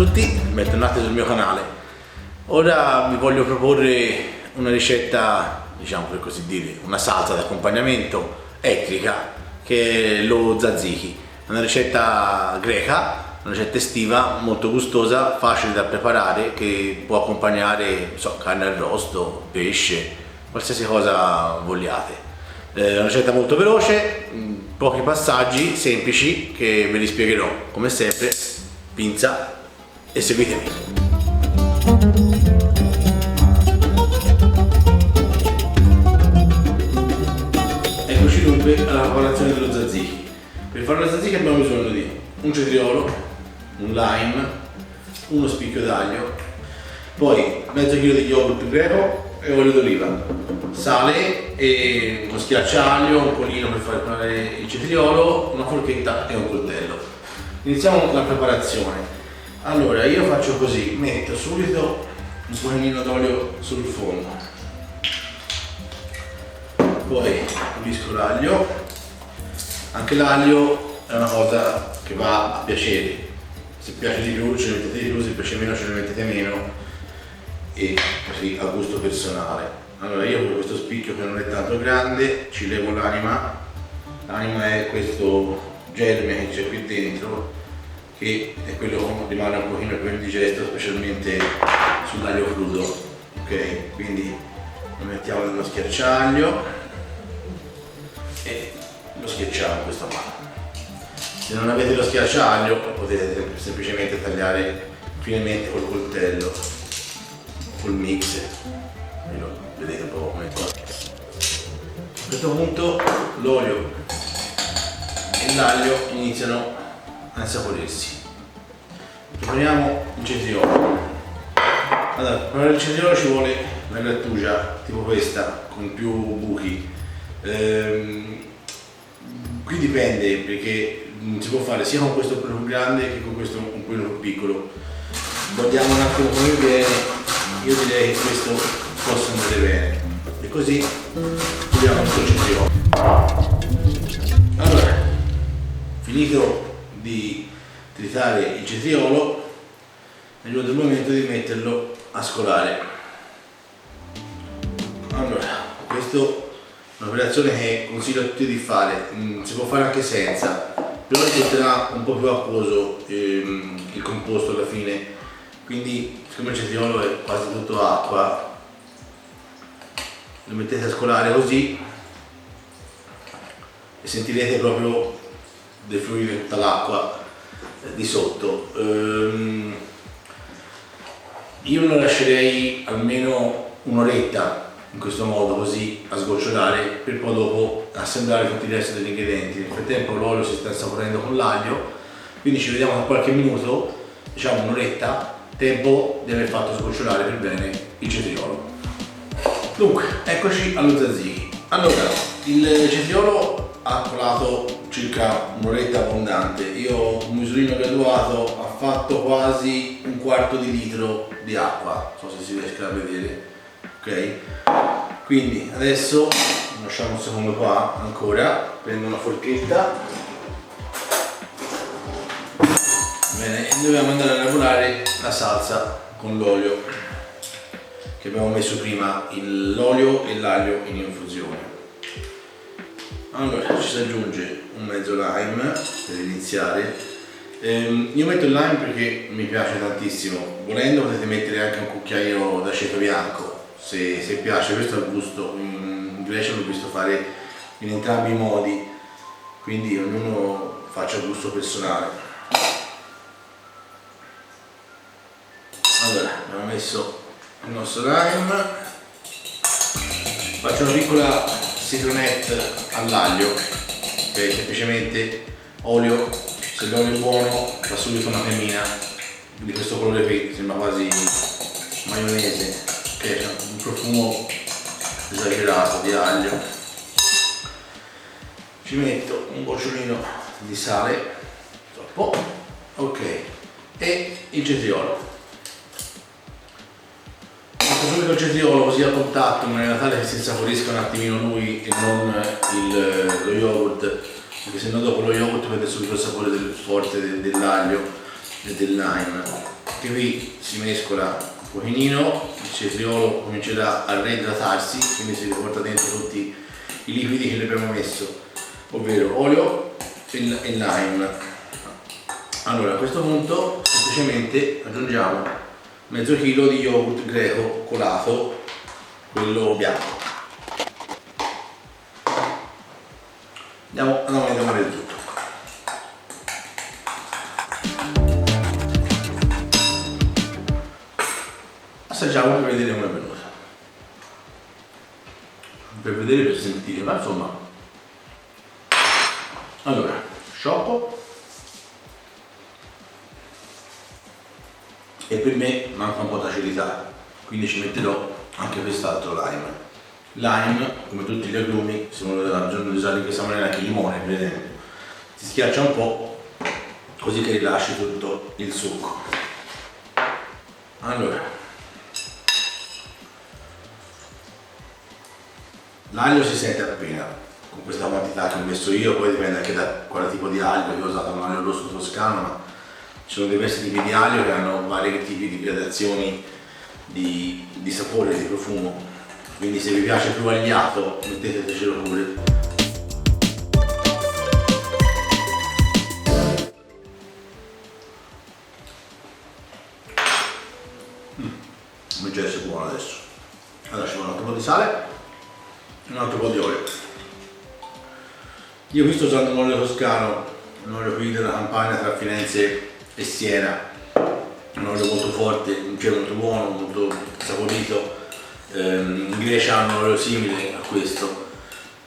tutti, bentornati sul mio canale. Ora vi voglio proporre una ricetta, diciamo per così dire, una salsa d'accompagnamento etnica che è lo tzatziki. È una ricetta greca, una ricetta estiva, molto gustosa, facile da preparare, che può accompagnare, non so, carne arrosto, pesce, qualsiasi cosa vogliate. È una ricetta molto veloce, pochi passaggi semplici che ve li spiegherò, come sempre, pinza e seguitemi. Eccoci dunque alla preparazione dello tzatziki. Per fare lo tzatziki abbiamo bisogno di un cetriolo, un lime, uno spicchio d'aglio, poi mezzo chilo di yogurt greco e olio d'oliva, sale e uno schiacciaglio, un polino per far preparare il cetriolo, una forchetta e un coltello. Iniziamo la preparazione. Allora io faccio così, metto subito un pochino d'olio sul fondo, poi pulisco l'aglio. Anche l'aglio è una cosa che va a piacere, se piace di più ce ne mettete di più, se piace meno ce ne mettete meno, e così a gusto personale. Allora io con questo spicchio che non è tanto grande ci levo l'anima. L'anima è questo germe che c'è qui dentro, che è quello che rimane un pochino più indigesto, specialmente sull'aglio crudo. Ok, quindi lo mettiamo nello schiacciaglio e lo schiacciamo questa mano. Se non avete lo schiacciaglio potete semplicemente tagliare finemente col coltello, col mixer, vedete un po' come fa. A questo punto l'olio e l'aglio iniziano a insaporirsi. Prepariamo il cetriolo. Allora, per preparare il cetriolo ci vuole una grattugia tipo questa, con più buchi. Qui dipende, perché si può fare sia con questo più grande che con questo un po' più piccolo. Guardiamo un attimo come viene. Io direi che questo possa andare bene. E così puliamo il cetriolo. Allora, finito di tritare il cetriolo, è giunto il momento di metterlo a scolare. Allora, questa è un'operazione che consiglio a tutti di fare, si può fare anche senza, però risulterà un po' più acquoso il composto alla fine, quindi siccome il cetriolo è quasi tutto acqua, lo mettete a scolare così e sentirete proprio defluire tutta l'acqua di sotto. Io lo lascerei almeno un'oretta in questo modo, così a sgocciolare, per poi dopo assemblare tutti i resti degli ingredienti. Nel frattempo l'olio si sta insaporendo con l'aglio, quindi ci vediamo tra qualche minuto, diciamo un'oretta, tempo di aver fatto sgocciolare per bene il cetriolo. Dunque, eccoci allo tzatziki. Allora, il cetriolo ha colato circa un'oretta abbondante. Io ho un misurino graduato, ha fatto quasi un quarto di litro di acqua, non so se si riesce a vedere, ok? Quindi adesso lasciamo un secondo qua ancora, prendo una forchetta, bene, e dobbiamo andare a lavorare la salsa con l'olio che abbiamo messo prima, l'olio e l'aglio in infusione. Allora ci si aggiunge un mezzo lime per iniziare. Io metto il lime perché mi piace tantissimo, volendo potete mettere anche un cucchiaio d'aceto bianco se piace, questo è il gusto. In Grecia l'ho visto fare in entrambi i modi, quindi ognuno faccia il gusto personale. Allora abbiamo messo il nostro lime, faccio una piccola citronette all'aglio, ok, semplicemente olio, se l'olio è buono fa subito una cremina di questo colore qui, sembra quasi maionese, ok, c'è un profumo esagerato di aglio. Ci metto un gocciolino di sale, troppo, ok, e il cetriolo. Subito il cetriolo così a contatto in maniera tale che si insaporisca un attimino lui e non lo yogurt, perché sennò dopo lo yogurt prende subito il sapore forte dell'aglio e del lime. anche qui si mescola un pochino, il cetriolo comincerà a reidratarsi, quindi si riporta dentro tutti i liquidi che le abbiamo messo, ovvero olio e lime. Allora a questo punto semplicemente aggiungiamo mezzo chilo di yogurt greco colato, quello bianco. Andiamo a mettere il tutto. Assaggiamo per vedere come è venuta. Per sentire, ma insomma. Allora, sciocco. E per me manca un po' d'acidità, quindi ci metterò anche quest'altro lime. Lime, come tutti gli agrumi, se uno ha bisogno di usare in questa maniera, anche il limone per esempio, si schiaccia un po' così che rilasci tutto il succo. Allora, l'aglio si sente appena, con questa quantità che ho messo io, poi dipende anche da quale tipo di aglio, io ho usato un aglio rosso toscano, ma ci sono diversi tipi di aglio che hanno vari tipi di gradazioni di sapore e di profumo, quindi se vi piace più agliato mettetecelo pure. Il gesso è buono adesso. Allora ci vuole un altro po' di sale e un altro po' di olio. Io qui sto usando un olio toscano, un olio qui della Campania tra Firenze e Siena, un olio molto forte, molto buono, molto saporito. In Grecia hanno un olio simile a questo,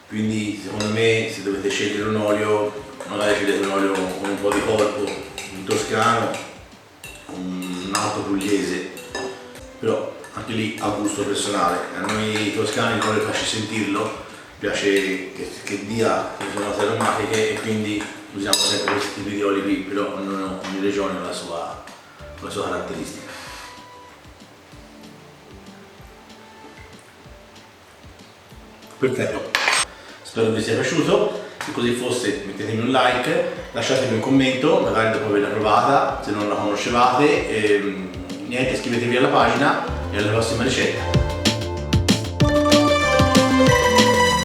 quindi secondo me se dovete scegliere un olio, magari scegliete un olio con un po' di corpo, un toscano, un altro pugliese, però anche lì a gusto personale. A noi toscani non piace sentirlo, piace che dia queste note aromatiche e quindi usiamo sempre questi tipi di oli qui, però ogni regione ha la sua caratteristica. Perfetto, spero vi sia piaciuto, se così fosse mettetemi un like, lasciatemi un commento, magari dopo averla provata, se non la conoscevate, e niente, iscrivetevi alla pagina e alla prossima ricetta.